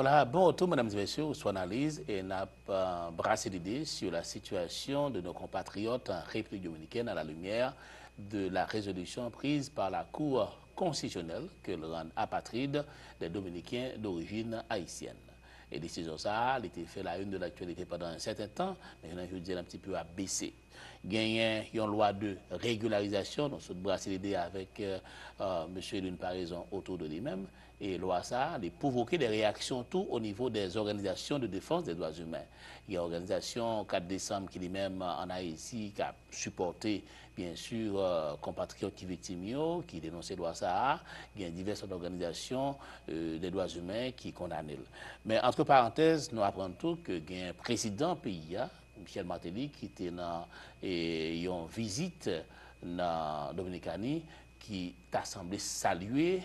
Voilà, bon retour, mesdames et messieurs, sur analyse et n'a brassé l'idée sur la situation de nos compatriotes en République dominicaine à la lumière de la résolution prise par la Cour constitutionnelle que le rend apatride des Dominicains d'origine haïtienne. Et décision ça, elle était fait la une de l'actualité pendant un certain temps, mais je veux dire un petit peu à baisser. Gagné une loi de régularisation, donc ce brasser l'idée avec monsieur d'une paraison autour de lui-même, et loi ça, de provoquer des réactions tout au niveau des organisations de défense des droits humains. Il y a l'organisation 4 décembre qui lui-même en Haïti, qui a supporté bien sûr compatriotes qui victimes, qui dénonçaient loi ça. Il y a diverses organisations des droits humains qui condamnent. Mais entre parenthèses, nous apprenons tout que il y a un président pays, Michel Martelly, qui était dans une visite dans Dominicanie, qui t'a semblé saluer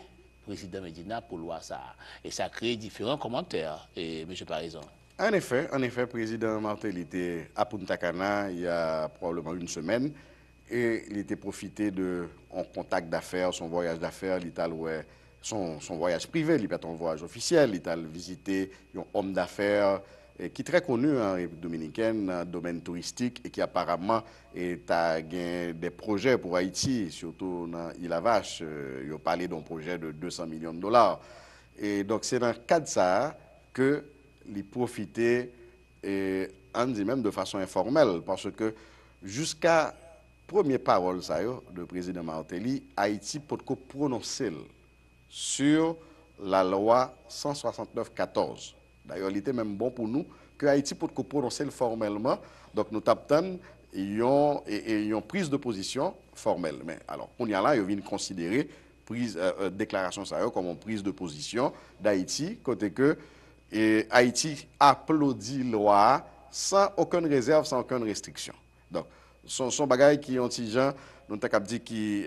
le président Medina pour loi ça. Et ça a créé différents commentaires, et M. Parison. En effet, le président Martelly était à Punta Cana il y a probablement une semaine et il était profité de son contact d'affaires, son voyage d'affaires, son voyage privé, il pas un voyage officiel, il a visité un homme d'affaires qui est très connu en République dominicaine dans le domaine touristique et qui apparemment a des projets pour Haïti, surtout dans l'île à Vache. Il a parlé d'un projet de 200 millions de dollars. Et donc c'est dans le cadre de ça que il profitait, on dit même de façon informelle, parce que jusqu'à première parole ça, de président Martelly, Haïti peut prononcer sur la loi 169-14. D'ailleurs, il était même bon pour nous que Haïti peut prononcer formellement. Donc, nous tapons une prise de position formelle. Mais alors, on y a là, il vient considérer déclaration ça comme une prise de position d'Haïti, côté que Haïti applaudit la loi sans aucune réserve, sans aucune restriction. Donc, son bagage qui ont des gens, nous avons dit qui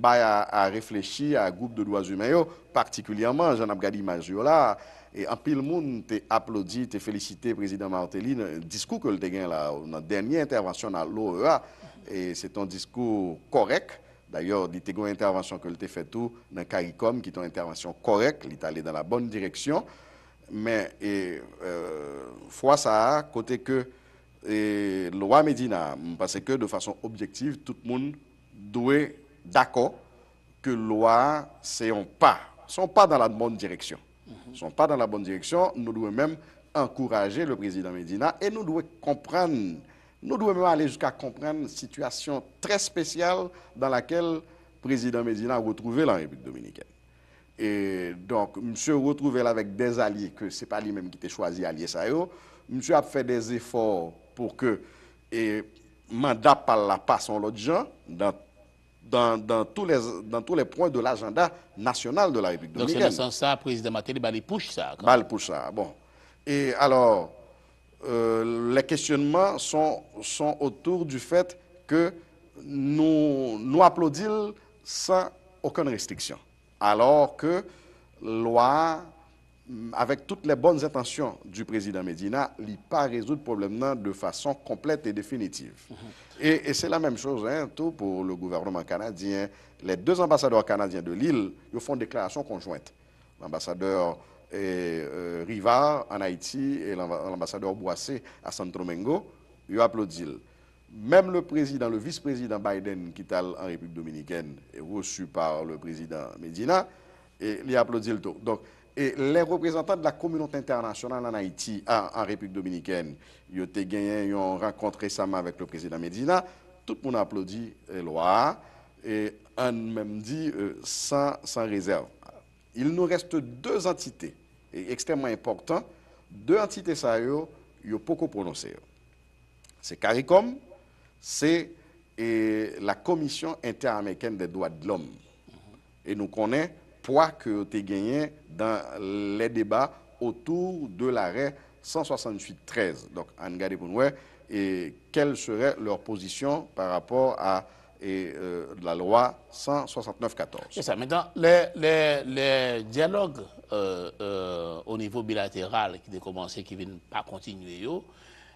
à réfléchir à un groupe de droits humains, particulièrement, j'en ai regardé l'image là, et en pile monde t'a applaudi, t'a félicité le président Martelly, le discours que le a là, dans la dernière intervention à l'OEA, et c'est un discours correct. D'ailleurs, il y a une intervention que le fait tout dans CARICOM, qui est une intervention correcte, il est allé dans la bonne direction. Mais fois ça, côté que loi Medina, parce que de façon objective, tout le monde doit d'accord que loi, c'est un pas. Sont pas dans la bonne direction. Sont pas dans la bonne direction. Nous devons même encourager le président Medina et nous devons comprendre, nous devons même aller jusqu'à comprendre une situation très spéciale dans laquelle le président Medina a retrouvé la République dominicaine. Et donc, monsieur retrouvé là avec des alliés, que ce n'est pas lui-même qui a choisi alliés ça. Monsieur a fait des efforts pour que mandat par la passe en l'autre gens dans tous les points de l'agenda national de la République dominicaine. Donc, c'est dans ce sens ça, le président Martelly, il pousse ça. Il pousse ça, bon. Et alors, les questionnements sont autour du fait que nous applaudissons sans aucune restriction. Alors que loi, avec toutes les bonnes intentions du président Medina, il pas résoudre le problème de façon complète et définitive. Et c'est la même chose tout pour le gouvernement canadien. Les deux ambassadeurs canadiens de l'île, ils font une déclaration conjointe. L'ambassadeur Rivard en Haïti et l'ambassadeur Boissé à Santo Domingo, ils applaudissent. Même le président, le vice-président Biden, qui est en République dominicaine, est reçu par le président Medina, et il applaudit le tout. Donc, et les représentants de la communauté internationale en Haïti, en République dominicaine, ils ont gagné une rencontre récemment avec le président Medina. Tout le monde applaudit la loi et on même dit sans réserve. Il nous reste deux entités extrêmement importantes. Deux entités, ça, il y a beaucoup prononcé. C'est CARICOM, c'est la Commission interaméricaine des droits de l'homme. Et nous connaissons poids que tu as gagné dans les débats autour de l'arrêt 168-13. Donc, on regarde pour nous quelle serait leur position par rapport à la loi 169-14. C'est ça. Maintenant, les dialogues au niveau bilatéral qui ont commencé, qui ne viennent pas continuer,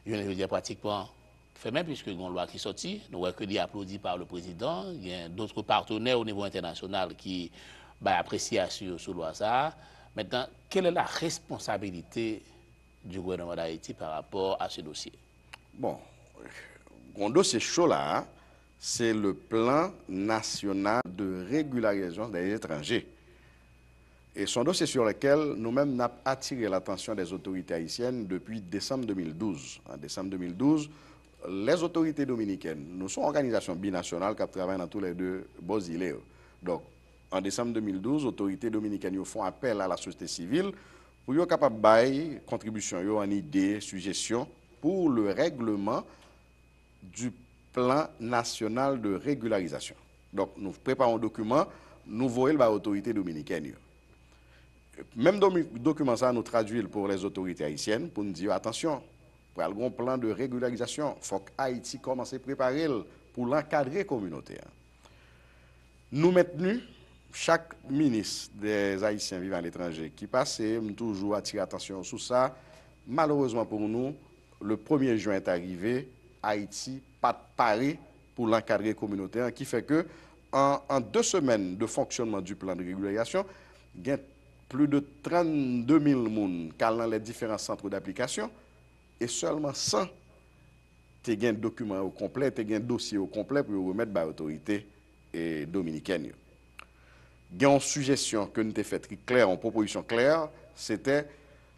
je veux dire pratiquement fermé, puisque il y a une loi qui est sortie, nous voyons que est applaudi par le président, il y a d'autres partenaires au niveau international qui apprécient sur loi ça. Maintenant, quelle est la responsabilité du gouvernement d'Haïti par rapport à ce dossier? Bon, un dossier chaud là, hein, c'est le plan national de régularisation des étrangers. Et son dossier sur lequel nous-mêmes avons attiré l'attention des autorités haïtiennes depuis décembre 2012. En décembre 2012, les autorités dominicaines, nous sommes une organisation binationale qui travaille dans tous les deux beaux îlets. Donc, en décembre 2012, les autorités dominicaines font appel à la société civile pour être capable de faire contribution en idées, suggestions pour le règlement du plan national de régularisation. Donc, nous préparons un document, nous voyons l'autorité dominicaine. Même document ça, nous traduisons pour les autorités haïtiennes pour nous dire attention, pour un plan de régularisation, il faut que Haïti commence à préparer pour l'encadrer communautaire. Nous maintenons chaque ministre des Haïtiens vivant à l'étranger qui passe, toujours attirer attention sur ça. Malheureusement pour nous, le 1er juin est arrivé, Haïti pas paré pour l'encadrer communautaire, qui fait que en 2 semaines de fonctionnement du plan de régularisation, il y a plus de 32 000 personnes dans les différents centres d'application et seulement 100 tu as un document au complet, tu as un dossier au complet pour remettre à l'autorité dominicaine. Il y a une suggestion que nous avons faite claire, une proposition claire, c'était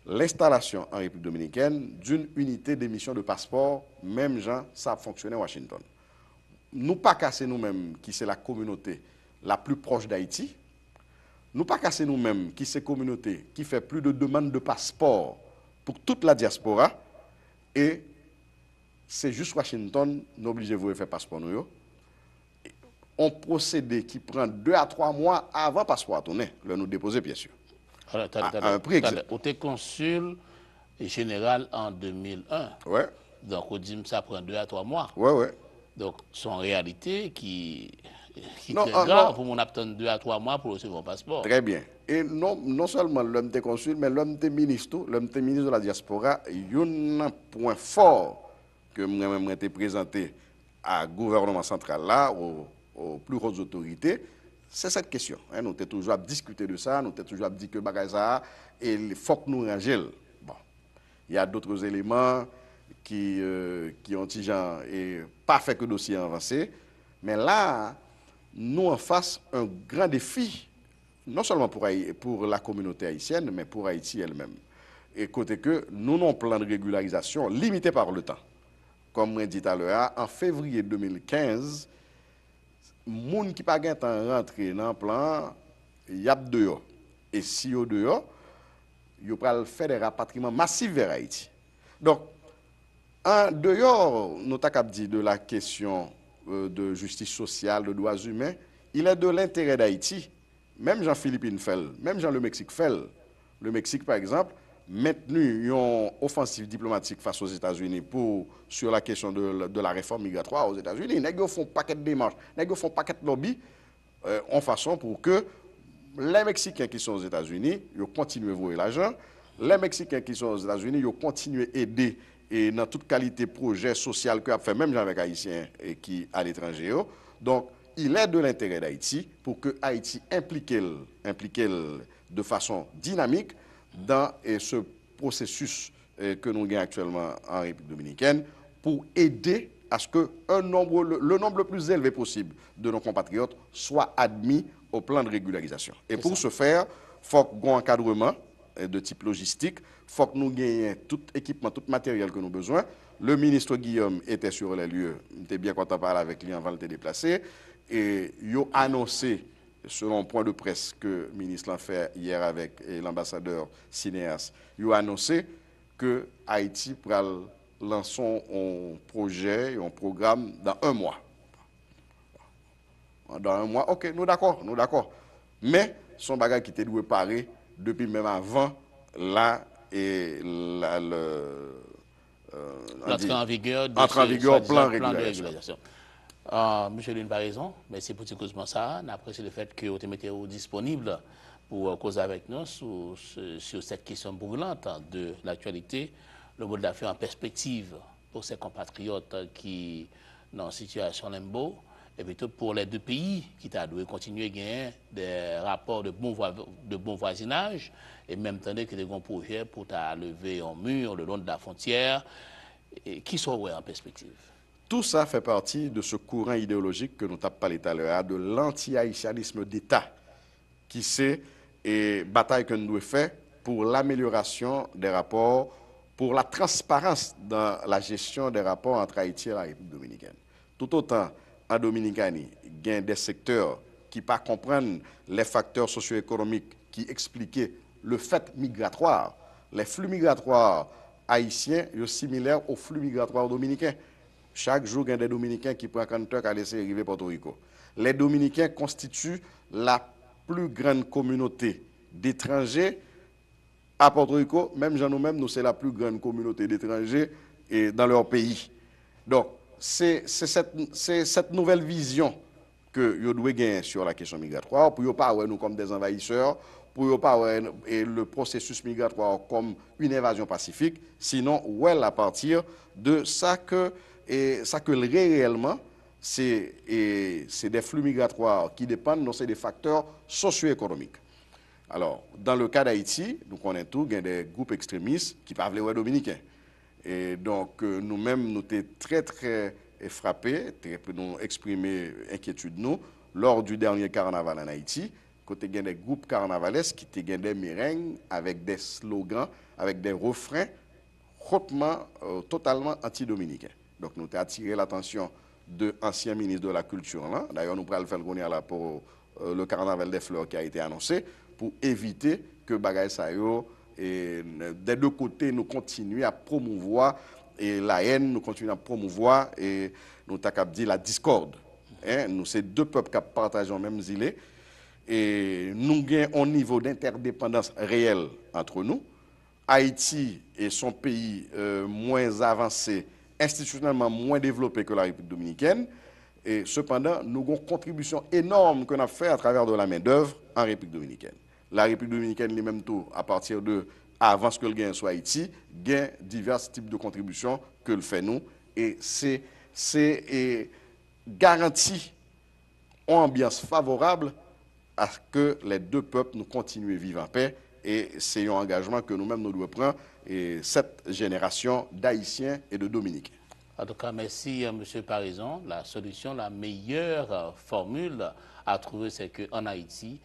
l'installation en République dominicaine d'une unité d'émission de passeport, même genre ça a fonctionné à Washington. Nous pas casser nous-mêmes qui c'est la communauté la plus proche d'Haïti. Nous pas casser nous-mêmes qui c'est communauté qui fait plus de demandes de passeport pour toute la diaspora et c'est juste Washington nous obligé de faire passeport nous. On procédé qui prend 2 à 3 mois avant passeport à tourner, le nous déposer bien sûr. Un prix exact. Vous êtes consul général en 2001. Ouais. Donc on dit que ça prend 2 à 3 mois. Ouais. Donc c'est en réalité qui est très grave pour mon attendre 2 à 3 mois pour recevoir un passeport. Très bien. Et non seulement l'homme de consul, mais l'homme de ministre, de la diaspora, il y a un point fort que moi-même été présenté à gouvernement central là, aux plus hautes autorités, c'est cette question. Nous avons toujours discuté de ça, nous avons toujours dit que ça, et il faut que nous rangions. Bon. Il y a d'autres éléments qui ont et pas fait que le dossier avancé, mais là, nous en face un grand défi, non seulement pour la communauté haïtienne, mais pour Haïti elle-même. Et côté que nous avons un plan de régularisation limité par le temps. Comme je dit tout à l'heure, en février 2015, les gens qui n'ont pas rentré dans le plan, il y a dehors. Et si il y a dehors, il y a faire des rapatriements massifs vers Haïti. Donc, en dehors, nous avons dit de la question de justice sociale, de droits humains, il est de l'intérêt d'Haïti. Même Jean-Philippe fait, même Jean le Mexique fait. Le Mexique, par exemple, maintenu une offensive diplomatique face aux États-Unis sur la question de la réforme migratoire aux États-Unis. Ils font un paquet de démarches, ils font un paquet de lobbies en façon pour que les Mexicains qui sont aux États-Unis, ils continuent à voir l'argent. Les Mexicains qui sont aux États-Unis, ils continuent à aider et dans toute qualité projet social que a fait même avec Haïtiens et qui à l'étranger. Donc, il est de l'intérêt d'Haïti pour que Haïti implique de façon dynamique dans ce processus que nous avons actuellement en République dominicaine pour aider à ce que le nombre le plus élevé possible de nos compatriotes soit admis au plan de régularisation. Et pour ce faire, il faut qu'il y ait un encadrement de type logistique, il faut que nous ayons tout équipement, tout matériel que nous avons besoin. Le ministre Guillaume était sur les lieux, j'étais bien content de parler avec lui avant de le déplacer, et il a annoncé, selon un point de presse que le ministre l'a fait hier avec l'ambassadeur Cinéas, il a annoncé que Haïti pourra lancer un projet, un programme dans 1 mois. Dans 1 mois, ok, nous d'accord. Mais son bagage qui était doué parer depuis même avant l'entrée en vigueur du plan de régularisation. Monsieur Lune, par raison, merci pour ce causement ça. N'apprécie le fait que vous êtes disponible pour causer avec nous sur cette question brûlante de l'actualité, le mode d'affaires en perspective pour ces compatriotes qui sont en situation limbo et plutôt pour les deux pays qui doivent continuer à gagner des rapports de bon voisinage et même tandis que des grands projets pour lever un mur le long de la frontière et qui sont en perspective. Tout ça fait partie de ce courant idéologique que nous avons parlé tout à l'heure, de l'anti-haïtianisme d'État, qui c'est une bataille que nous devons faire pour l'amélioration des rapports, pour la transparence dans la gestion des rapports entre Haïti et la République dominicaine. Tout autant, en Dominicanie, il y a des secteurs qui ne comprennent pas les facteurs socio-économiques qui expliquaient le fait migratoire. Les flux migratoires haïtiens sont similaires aux flux migratoires dominicains. Chaque jour, il y a des Dominicains qui prennent 40 heures à laisser arriver à Porto Rico. Les Dominicains constituent la plus grande communauté d'étrangers à Porto Rico. Même nous-mêmes, nous, c'est la plus grande communauté d'étrangers dans leur pays. Donc, c'est cette nouvelle vision que vous devez gagner sur la question migratoire, pour ne pas voir nous comme des envahisseurs, pour ne pas voir le processus migratoire comme une invasion pacifique, sinon, à partir de ça que réellement, c'est des flux migratoires qui dépendent, non, c'est des facteurs socio-économiques. Alors, dans le cas d'Haïti, nous connaissons tout, il y a des groupes extrémistes qui parlent les dominicains. Et donc, nous-mêmes, nous étions très frappés, nous exprimer inquiétude nous lors du dernier carnaval en Haïti, côté il y a des groupes carnavalesques qui étaient des meringues avec des slogans, avec des refrains hautement, totalement anti-dominicains. Donc, nous avons attiré l'attention de l'ancien ministre de la Culture. D'ailleurs, nous pourrons le faire là pour le carnaval des fleurs qui a été annoncé, pour éviter que Bagay Sayo, des deux côtés, nous continuons à promouvoir la haine, nous continuons à promouvoir et nous avons dit la discorde. Nous, c'est deux peuples qui partagent le même îlet et nous avons un niveau d'interdépendance réelle entre nous. Haïti est son pays moins avancé, institutionnellement moins développé que la République dominicaine. Et cependant, nous avons une contribution énorme que nous avons fait à travers de la main-d'œuvre en République dominicaine. La République dominicaine, lui-même, tout, à partir de, avant ce que le gain soit Haïti, gagne divers types de contributions que le fait nous. Et c'est garanti une ambiance favorable à ce que les deux peuples nous continuent à vivre en paix. Et c'est un engagement que nous-mêmes nous devons prendre, et cette génération d'Haïtiens et de Dominicains. En tout cas, merci, M. Parison. La solution, la meilleure formule à trouver, c'est qu'en Haïti,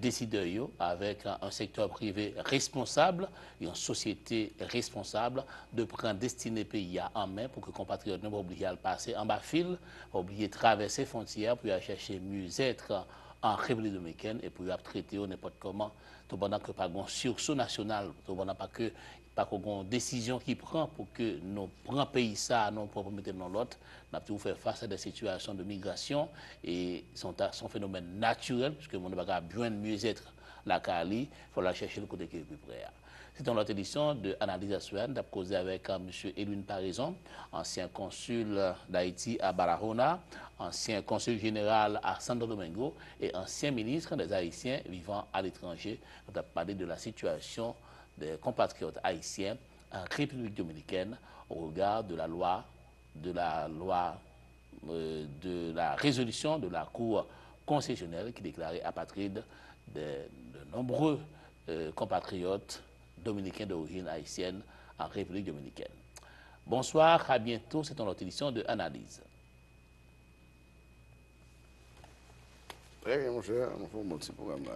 décideurs avec un secteur privé responsable et une société responsable de prendre destiné pays en main pour que les compatriotes ne pas oublier à passer en bas fil, pas oublier de traverser frontières pour aller chercher mieux-être en République dominicaine et pour traiter n'importe comment, tout pendant que pas un sursaut national, tout pendant pas que pas qu'on décision qui prend pour que nous prenions pays ça, non pour mettre dans l'autre, nous avons faire face à des situations de migration et sont phénomène naturel puisque mon n'a pas besoin de mieux être la Cali, il faut la chercher le côté qui est plus près. C'est dans notre édition de Analyse à Suède, d'ap causé avec M. Edwin Parison, ancien consul d'Haïti à Barahona, ancien consul général à Santo Domingo et ancien ministre des Haïtiens vivant à l'étranger. Nous avons parlé de la situation des compatriotes haïtiens en République dominicaine au regard de la résolution de la Cour constitutionnelle qui déclarait apatride de nombreux compatriotes dominicains d'origine haïtienne en République dominicaine. Bonsoir, à bientôt, c'est notre édition de Analyse. Très bien, mon cher, on fait un petit programme là.